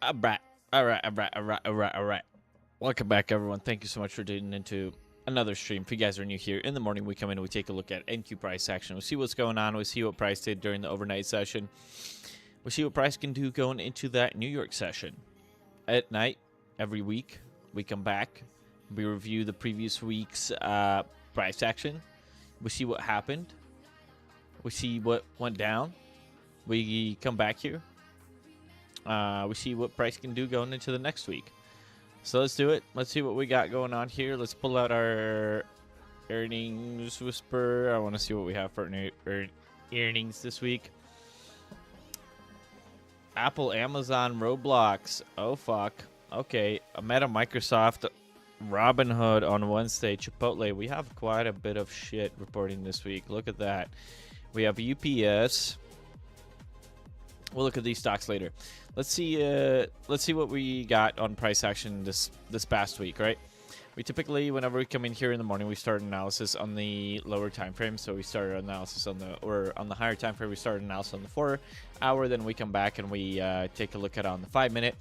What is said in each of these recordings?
Alright, alright. Welcome back, everyone. Thank you so much for tuning into another stream. If you guys are new here, in the morning we come in and we take a look at NQ price action. We see what's going on. We see what price did during the overnight session. We see what price can do going into that New York session. At night, every week, we come back. We review the previous week's price action. We see what happened. We see what went down. We come back here. We see what price can do going into the next week. So let's do it. Let's see what we got going on here. Let's pull out our earnings whisper. I want to see what we have for earnings this week. Apple, Amazon, Roblox. Oh, fuck. Okay. Meta, Microsoft, Robinhood on Wednesday, Chipotle. We have quite a bit of shit reporting this week. Look at that. We have UPS. We'll look at these stocks later. Let's see what we got on price action this past week, right? We typically, whenever we come in here in the morning, we start analysis on the lower time frame. So we start analysis on the higher time frame. We start analysis on the 4 hour. Then we come back and we take a look at it on the 5 minute.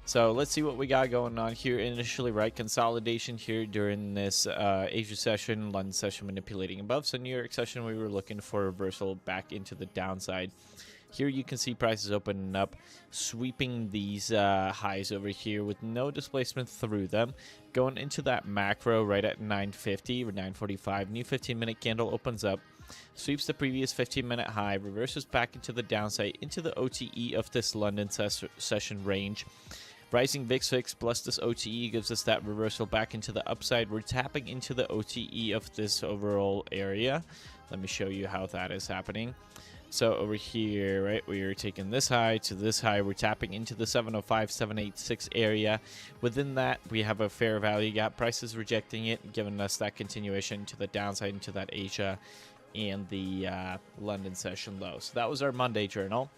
So let's see what we got going on here. Initially, right, consolidation here during this Asia session, London session manipulating above. So New York session, we were looking for reversal back into the downside. Here you can see prices opening up, sweeping these highs over here with no displacement through them. Going into that macro right at 950 or 945. New 15-minute candle opens up, sweeps the previous 15-minute high, reverses back into the downside, into the OTE of this London session range. Rising VIX plus this OTE gives us that reversal back into the upside. We're tapping into the OTE of this overall area. Let me show you how that is happening. So over here, right, we are taking this high to this high. We're tapping into the 705, 786 area. Within that, we have a fair value gap. Prices rejecting it, giving us that continuation to the downside into that Asia and the London session low. So that was our Monday journal.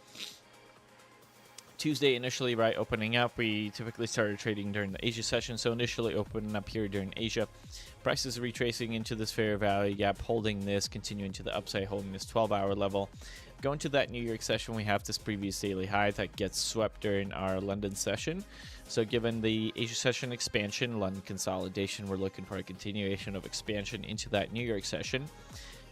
Tuesday initially, right, opening up, we typically started trading during the Asia session. So initially opening up here during Asia, prices retracing into this fair value gap, holding this, continuing to the upside, holding this 12-hour level. Going to that New York session, we have this previous daily high that gets swept during our London session. So given the Asia session expansion, London consolidation, we're looking for a continuation of expansion into that New York session.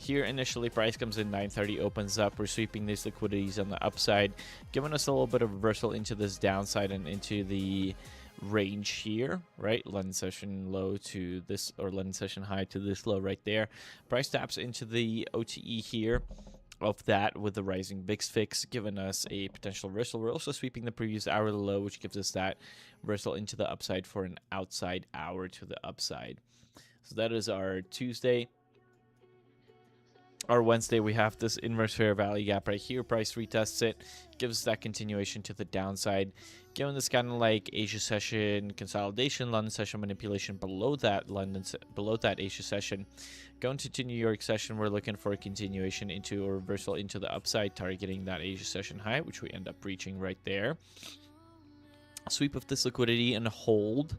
Here, initially, price comes in 930, opens up. We're sweeping these liquidities on the upside, giving us a little bit of reversal into this downside and into the range here, right? London session low to this, or London session high to this low right there. Price taps into the OTE here of that with the rising VIX, giving us a potential reversal. We're also sweeping the previous hourly low, which gives us that reversal into the upside for an outside hour to the upside. So that is our Tuesday. Our Wednesday, we have this inverse fair value gap right here. Price retests it, gives us that continuation to the downside. Given this kind of like Asia session consolidation, London session manipulation below that Asia session. Going to New York session, we're looking for a continuation into a reversal into the upside, targeting that Asia session high, which we end up reaching right there. Sweep of this liquidity and hold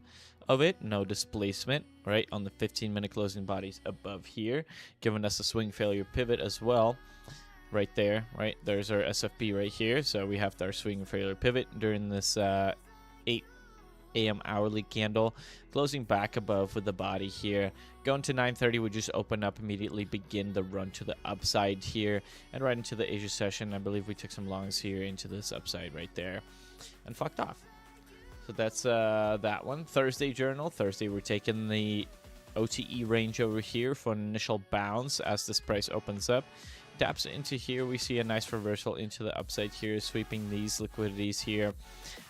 of it, no displacement, right, on the 15-minute closing bodies above here, giving us a swing failure pivot as well, right there, right, there's our SFP right here. So we have our swing failure pivot during this 8 a.m. hourly candle, closing back above with the body here. Going to 930, we just open up, immediately begin the run to the upside here, and right into the Asia session. I believe we took some longs here into this upside right there and fucked off. So that's that one. Thursday journal. Thursday, we're taking the OTE range over here for an initial bounce as this price opens up. Taps into here. We see a nice reversal into the upside here, sweeping these liquidities here.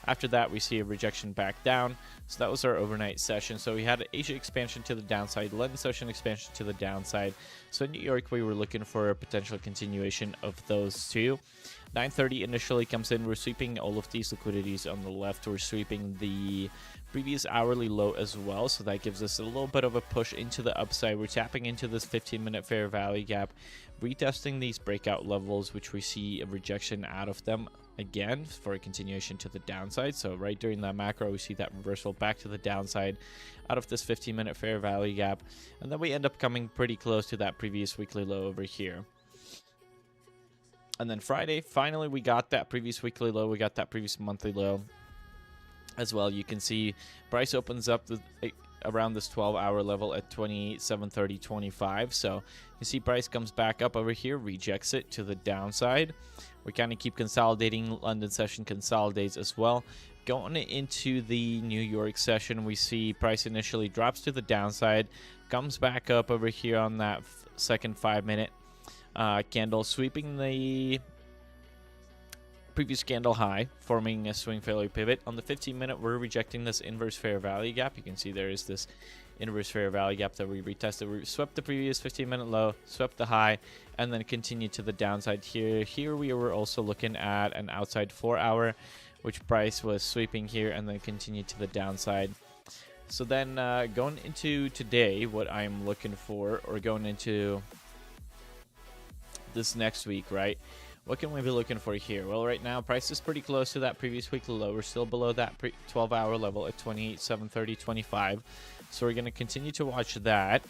After that, we see a rejection back down. So that was our overnight session. So we had an Asia expansion to the downside, London session expansion to the downside. So in New York, we were looking for a potential continuation of those two. 930 initially comes in. We're sweeping all of these liquidities on the left. We're sweeping the previous hourly low as well. So that gives us a little bit of a push into the upside. We're tapping into this 15-minute fair value gap, retesting these breakout levels, which we see a rejection out of them again for a continuation to the downside. So right during that macro, we see that reversal back to the downside out of this 15-minute fair value gap. And then we end up coming pretty close to that previous weekly low over here. And then Friday, finally, we got that previous weekly low. We got that previous monthly low. as well. You can see price opens up around this 12-hour level at 2730.25. So you can see price comes back up over here, rejects it to the downside. We kind of keep consolidating. London session consolidates as well. Going into the New York session, we see price initially drops to the downside, comes back up over here on that second 5-minute candle, sweeping the previous candle high, forming a swing failure pivot. On the 15-minute, we're rejecting this inverse fair value gap. You can see there is this inverse fair value gap that we retested. We swept the previous 15-minute low, swept the high, and then continued to the downside here. Here we were also looking at an outside 4-hour, which price was sweeping here and then continued to the downside. So then going into today, what I'm looking for, or going into this next week, right? What can we be looking for here? Well, right now, price is pretty close to that previous weekly low. We're still below that 12-hour level at 28,730.25. So we're going to continue to watch that.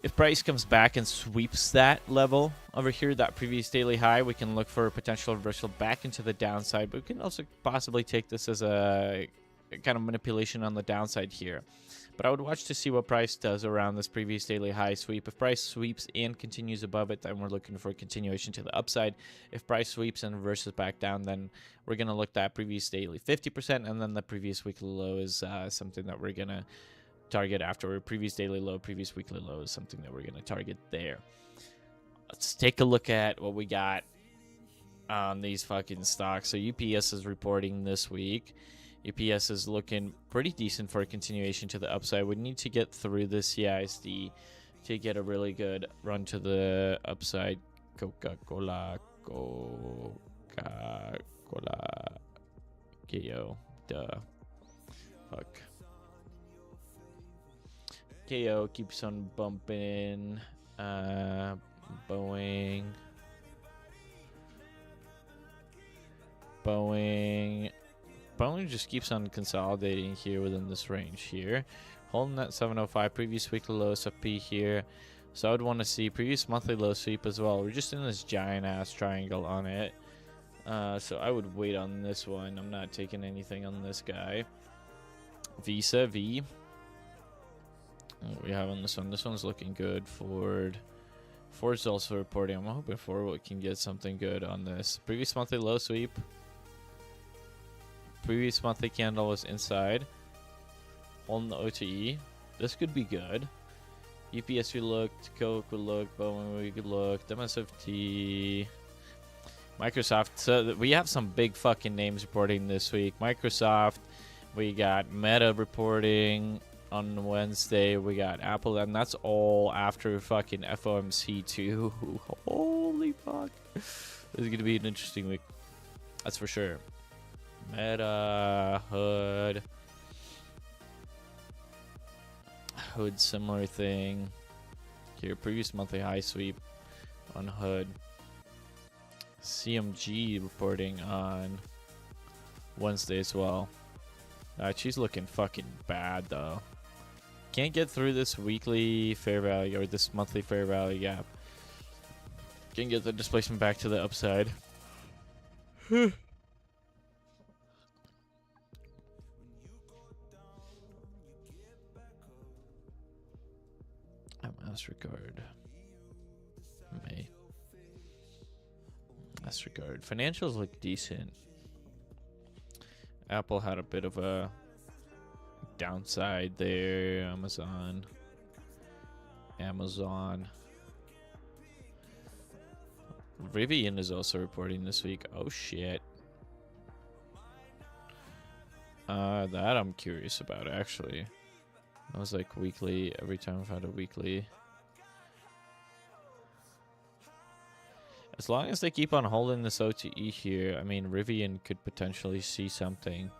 If price comes back and sweeps that level over here, that previous daily high, we can look for a potential reversal back into the downside. But we can also possibly take this as a kind of manipulation on the downside here. But I would watch to see what price does around this previous daily high sweep. If price sweeps and continues above it, then we're looking for a continuation to the upside. If price sweeps and reverses back down, then we're going to look at previous daily 50%, and then the previous weekly low is something that we're going to target after. Previous daily low, previous weekly low is something that we're going to target there. Let's take a look at what we got on these fucking stocks. So UPS is reporting this week. UPS is looking pretty decent for a continuation to the upside. We need to get through this CISD to get a really good run to the upside. Coca-Cola. KO. Duh. Fuck. KO keeps on bumping. Boeing. Boeing just keeps on consolidating here within this range here. Holding that 705 previous weekly low SFP here. So I would want to see previous monthly low sweep as well. We're just in this giant ass triangle on it. So I would wait on this one. I'm not taking anything on this guy. Visa V. What we have on this one? This one's looking good. Ford's also reporting. I'm hoping Ford can get something good on this. Previous monthly low sweep. Previous monthly candle was inside. On the OTE. This could be good. UPS we looked. Coke we looked. Boeing we could look. MSFT. Microsoft. So we have some big fucking names reporting this week. Microsoft. We got Meta reporting on Wednesday. We got Apple. And that's all after fucking FOMC too. Holy fuck. This is going to be an interesting week. That's for sure. Meta, Hood, similar thing. Here, previous monthly high sweep on Hood. CMG reporting on Wednesday as well. She's looking fucking bad though. Can't get through this weekly fair value or this monthly fair value gap. Can get the displacement back to the upside. MasterCard. MasterCard. Financials look decent. Apple had a bit of a downside there. Amazon. Rivian is also reporting this week. Oh shit. That I'm curious about actually. I was like weekly every time I've had a weekly. As long as they keep on holding this OTE here, I mean, Rivian could potentially see something.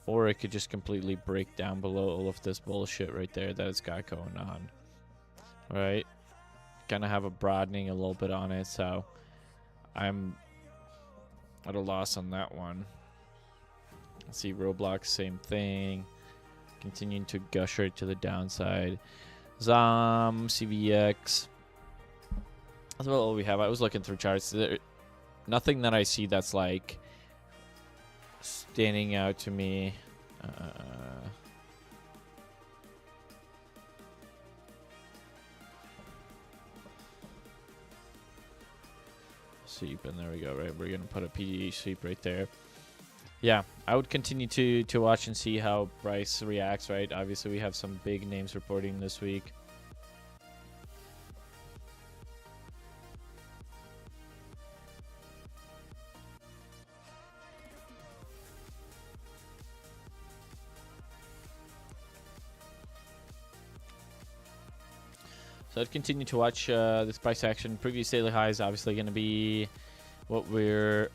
Or it could just completely break down below all of this bullshit right there that it's got going on. Right? Kind of have a broadening a little bit on it, so I'm at a loss on that one. Let's see, Roblox, same thing. Continuing to gush right to the downside. ZOM, CVX. That's all we have. I was looking through charts. Nothing that I see that's like standing out to me. Sweep, and there we go. Right, we're gonna put a PDH sweep right there. Yeah, I would continue to watch and see how price reacts. Right, obviously we have some big names reporting this week. So I'd continue to watch this price action. Previous daily high is obviously going to be what we're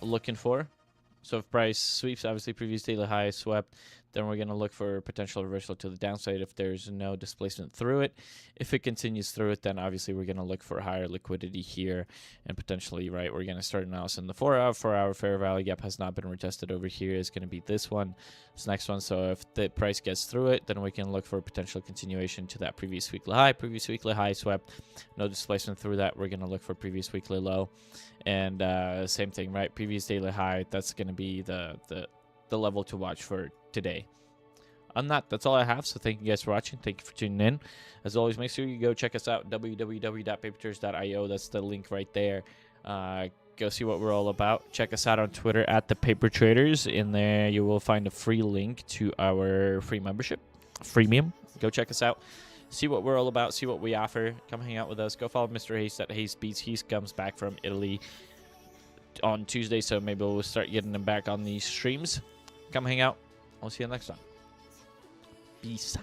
looking for. So if price sweeps, obviously previous daily high is swept, then we're going to look for potential reversal to the downside if there's no displacement through it. If it continues through it, then obviously we're going to look for higher liquidity here, and potentially, right, we're going to start analysis in the 4-hour fair value gap has not been retested over here. Is going to be this one, this next one. So if the price gets through it, then we can look for a potential continuation to that previous weekly high. Previous weekly high swept, no displacement through that. We're going to look for previous weekly low, and same thing, right? Previous daily high. That's going to be the level to watch for today. On that, that's all I have. So thank you guys for watching. Thank you for tuning in. As always, make sure you go check us out, www.papertraders.io. That's the link right there. Go see what we're all about. Check us out on Twitter at the Paper Traders. In there, you will find a free link to our free membership, freemium. Go check us out. See what we're all about. See what we offer. Come hang out with us. Go follow Mr. Hayes at Hayes Beats. He comes back from Italy on Tuesday, so maybe we'll start getting him back on these streams. Come hang out. I'll see you next time. Peace.